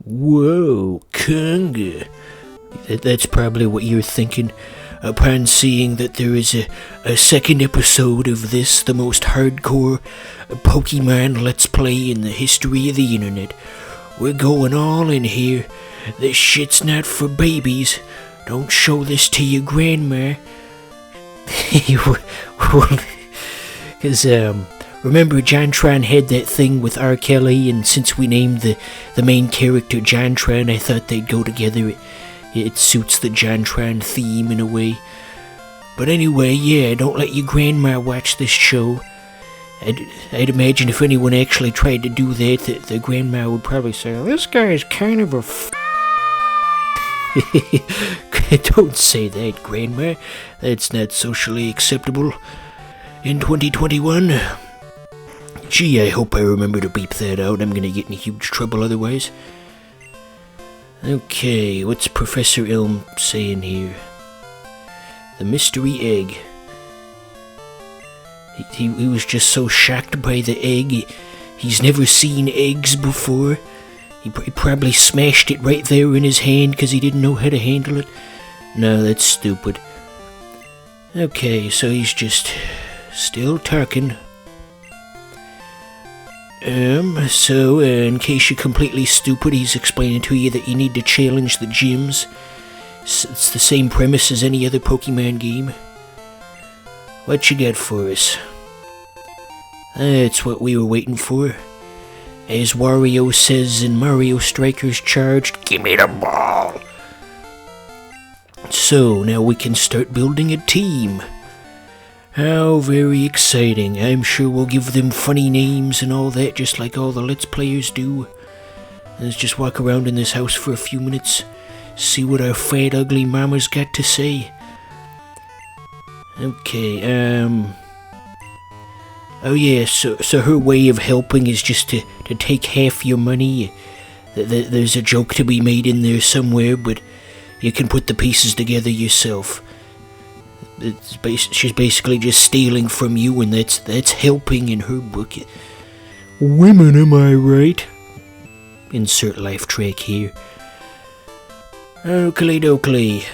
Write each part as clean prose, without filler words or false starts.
Whoa, Kunga. That's probably what you're thinking upon seeing that there is a second episode of this, the most hardcore Pokemon Let's Play in the history of the internet. We're going all in here. This shit's not for babies. Don't show this to your grandma. Because, remember JonTron had that thing with R. Kelly, and since we named the main character JonTron, I thought they'd go together. It suits the JonTron theme in a way. But anyway, yeah, don't let your grandma watch this show. I'd imagine if anyone actually tried to do that, the grandma would probably say, "This guy's kind of a Don't say that, Grandma. That's not socially acceptable in 2021. Gee, I hope I remember to beep that out. I'm gonna get in huge trouble otherwise. Okay, what's Professor Elm saying here? The mystery egg. He was just so shocked by the egg. He's never seen eggs before. He probably smashed it right there in his hand because he didn't know how to handle it. No, that's stupid. Okay, so he's just still talking. So in case you're completely stupid, he's explaining to you that you need to challenge the gyms. It's the same premise as any other Pokemon game. What you got for us? That's what we were waiting for. As Wario says in Mario Strikers Charged, "Give me the ball!" So, now we can start building a team. How very exciting. I'm sure we'll give them funny names and all that, just like all the Let's Players do. Let's just walk around in this house for a few minutes, see what our fat, ugly mama's got to say. Okay, oh yeah, so her way of helping is just to take half your money. There's a joke to be made in there somewhere, but you can put the pieces together yourself. She's basically just stealing from you, and that's helping in her book. Women, am I right? Insert life track here. Oakley dokley.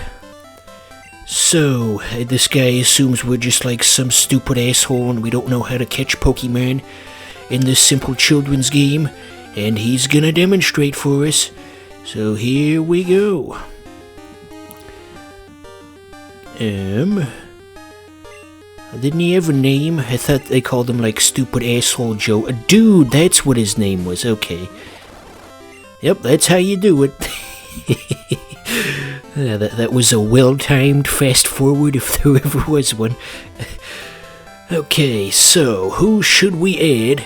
So, this guy assumes we're just like some stupid asshole and we don't know how to catch Pokemon in this simple children's game, and he's gonna demonstrate for us. So here we go. Didn't he have a name? I thought they called him like Stupid Asshole Joe. Dude, that's what his name was, okay. Yep, that's how you do it. That was a well-timed fast forward if there ever was one. Okay, so who should we add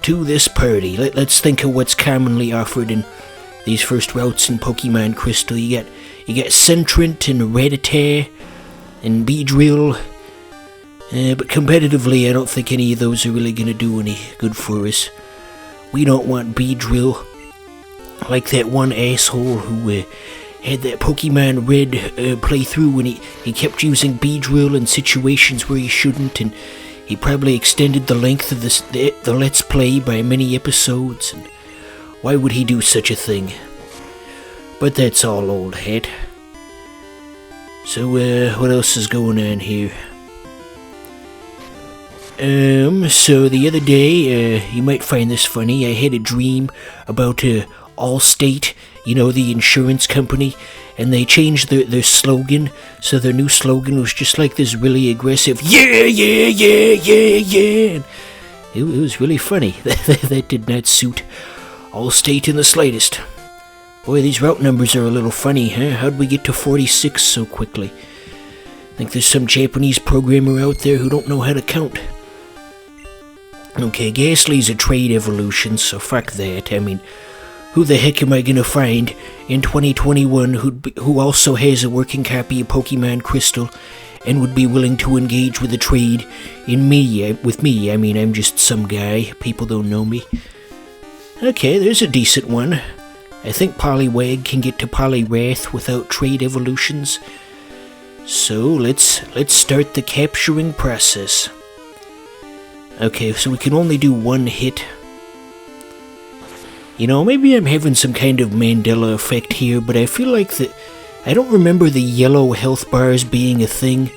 to this party? Let's think of what's commonly offered in these first routes in Pokemon Crystal. You got Centrant and Rattata and Beedrill. But competitively, I don't think any of those are really going to do any good for us. We don't want Beedrill like that one asshole who had that Pokemon Red playthrough, and he kept using Beedrill in situations where he shouldn't, and he probably extended the length of the Let's Play by many episodes, and why would he do such a thing? But that's all old hat. So, what else is going on here? So the other day, you might find this funny, I had a dream about Allstate, you know, the insurance company, and they changed their slogan, so their new slogan was just like this really aggressive, yeah, yeah, yeah, yeah, yeah. It was really funny. That did not suit Allstate in the slightest. Boy, these route numbers are a little funny, huh? How'd we get to 46 so quickly? Think there's some Japanese programmer out there who don't know how to count. Okay, Ghastly's a trade evolution, so fuck that. I mean, who the heck am I gonna find in 2021 who also has a working copy of Pokemon Crystal and would be willing to engage with a trade with me? I mean, I'm just some guy. People don't know me. Okay, there's a decent one. I think Poliwag can get to Poliwrath without trade evolutions. So let's start the capturing process. Okay, so we can only do one hit. You know, maybe I'm having some kind of Mandela effect here, but I feel like I don't remember the yellow health bars being a thing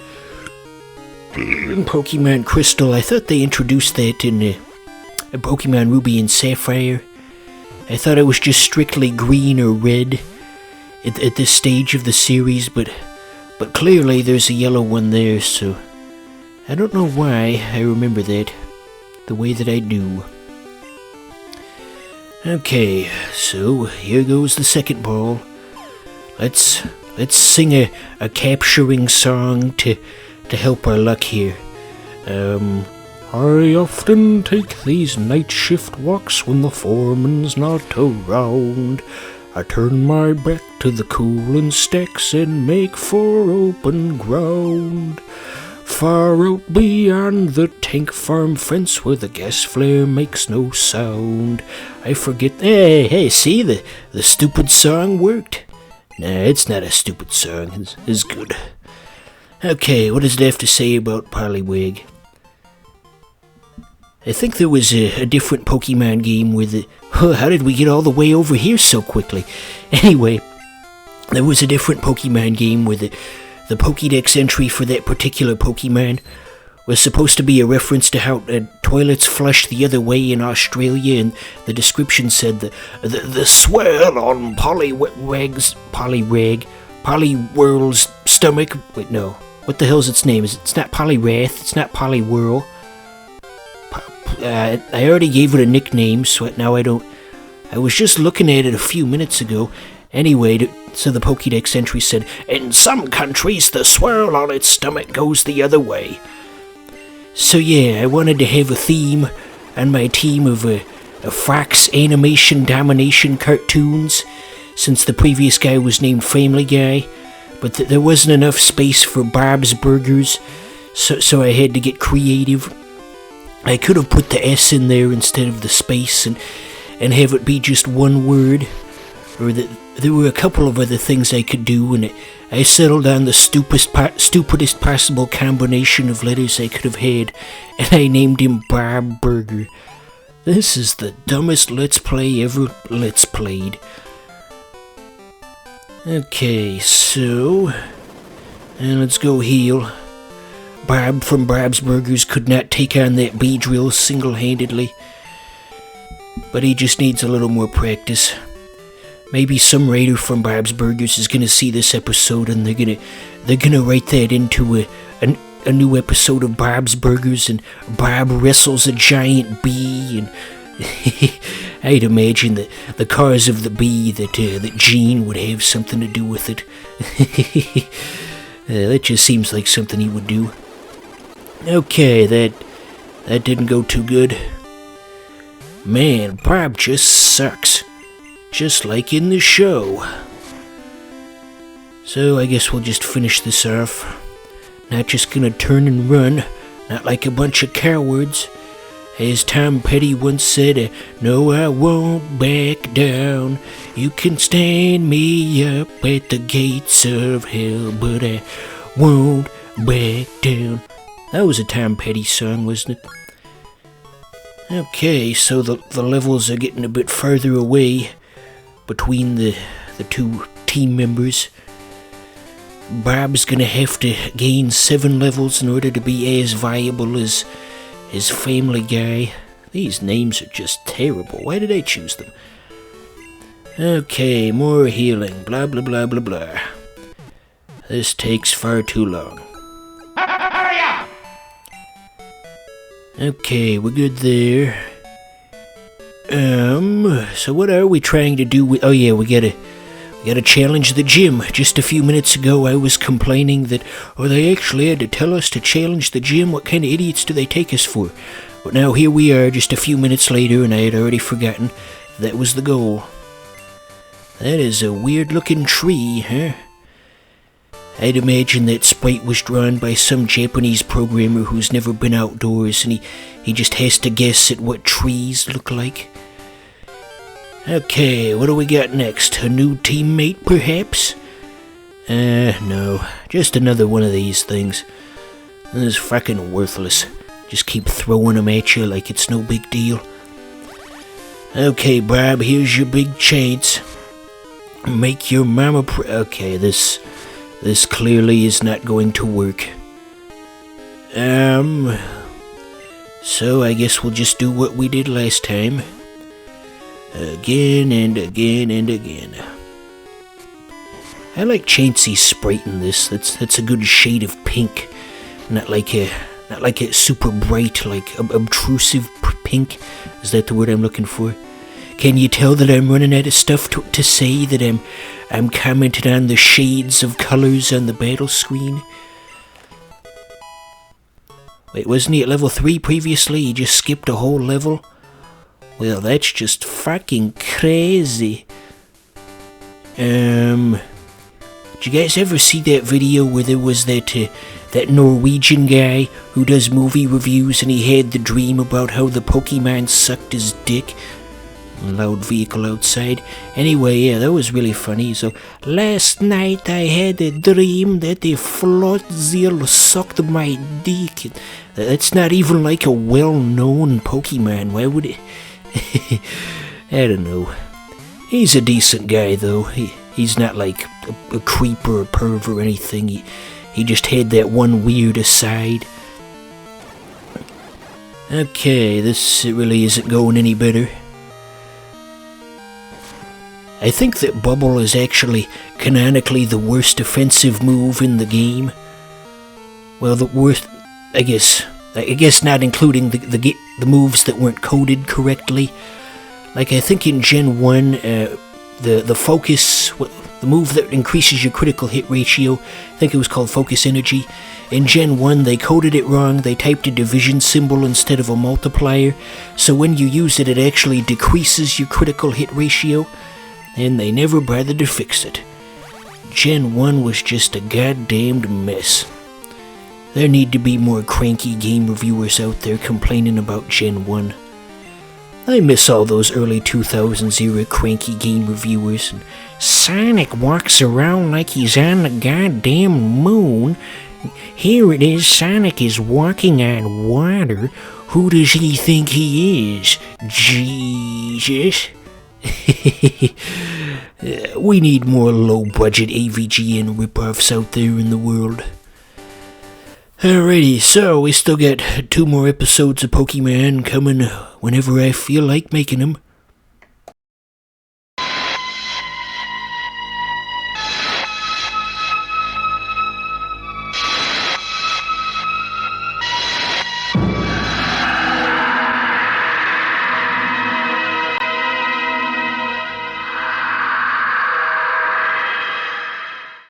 in Pokemon Crystal. I thought they introduced that in Pokemon Ruby and Sapphire. I thought it was just strictly green or red at this stage of the series, but clearly there's a yellow one there, so I don't know why I remember that the way that I do. Okay, so here goes the second ball. Let's sing a capturing song to help our luck here. I often take these night shift walks when the foreman's not around. I turn my back to the cooling stacks and make for open ground. Far out beyond the tank farm fence where the gas flare makes no sound. I forget. Hey, see, the stupid song worked. Nah, it's not a stupid song. It's good. Okay, what does it have to say about Poliwag? I think there was a different Pokemon game with it. How did we get all the way over here so quickly? Anyway, there was a different Pokemon game with it. The Pokédex entry for that particular Pokemon was supposed to be a reference to how toilets flush the other way in Australia, and the description said the swirl on Poliwag's stomach. Wait, no. What the hell's its name? It's not Poliwrath. It's not Poliwhirl. I already gave it a nickname, so now I don't. I was just looking at it a few minutes ago. Anyway, so the Pokédex entry said, in some countries the swirl on its stomach goes the other way. So yeah, I wanted to have a theme on my team of Fox Animation Domination cartoons, since the previous guy was named Family Guy, but there wasn't enough space for Bob's Burgers, so I had to get creative. I could have put the S in there instead of the space and have it be just one word, or there were a couple of other things I could do, and I settled on the stupidest possible combination of letters I could have had, and I named him Bob Burger. This is the dumbest Let's Play ever Let's Played. Okay, so let's go heal. Bob from Bob's Burgers could not take on that Beedrill single-handedly, but he just needs a little more practice. Maybe some writer from Bob's Burgers is gonna see this episode, and they're gonna write that into a new episode of Bob's Burgers, and Bob wrestles a giant bee, and I'd imagine that the cause of the bee that Gene would have something to do with it. That just seems like something he would do. Okay, that didn't go too good. Man, Bob just sucks. Just like in the show. So I guess we'll just finish this off. Not just gonna turn and run, not like a bunch of cowards. As Tom Petty once said, no, I won't back down. You can stand me up at the gates of hell, but I won't back down. That was a Tom Petty song, wasn't it? Okay, so the levels are getting a bit further away between the two team members. Bob's gonna have to gain 7 levels in order to be as viable as his Family Guy. These names are just terrible. Why did I choose them? Okay, more healing. Blah, blah, blah, blah, blah. This takes far too long. Hurry up! Okay, we're good there. So what are we trying to do with... Oh yeah, we gotta challenge the gym. Just a few minutes ago I was complaining that, they actually had to tell us to challenge the gym. What kind of idiots do they take us for? But now here we are just a few minutes later, and I had already forgotten that was the goal. That is a weird looking tree, huh? I'd imagine that sprite was drawn by some Japanese programmer who's never been outdoors, and he just has to guess at what trees look like. Okay, what do we got next? A new teammate, perhaps? No. Just another one of these things. This is fucking worthless. Just keep throwing them at you like it's no big deal. Okay, Bob, here's your big chance. Make your mama okay, this clearly is not going to work. So I guess we'll just do what we did last time. Again and again and again. I like Chauncey's sprite in this. That's a good shade of pink. Not like a super bright, like obtrusive pink. Is that the word I'm looking for? Can you tell that I'm running out of stuff to say, that I'm commenting on the shades of colors on the battle screen? Wait, wasn't he at level 3 previously? He just skipped a whole level? Well, that's just fucking crazy. Did you guys ever see that video where there was that Norwegian guy who does movie reviews, and he had the dream about how the Pokemon sucked his dick? Loud vehicle outside. Anyway, yeah, that was really funny. So, last night I had a dream that a Floatzel sucked my dick. That's not even like a well-known Pokemon. Why would it? I don't know. He's a decent guy, though. He's not like a creep or a perv or anything. He just had that one weird aside. Okay, this really isn't going any better. I think that Bubble is actually canonically the worst offensive move in the game. Well, the worst, I guess not including the moves that weren't coded correctly. Like, I think in Gen 1, the focus, the move that increases your critical hit ratio, I think it was called Focus Energy. In Gen 1, they coded it wrong. They typed a division symbol instead of a multiplier. So when you use it, it actually decreases your critical hit ratio. And they never bothered to fix it. Gen 1 was just a goddamned mess. There need to be more cranky game reviewers out there complaining about Gen 1. I miss all those early 2000s era cranky game reviewers. And Sonic walks around like he's on the goddamn moon. Here it is, Sonic is walking on water. Who does he think he is? Jesus? We need more low-budget AVGN rip-offs out there in the world. Alrighty, so we still got 2 more episodes of Pokemon coming whenever I feel like making them.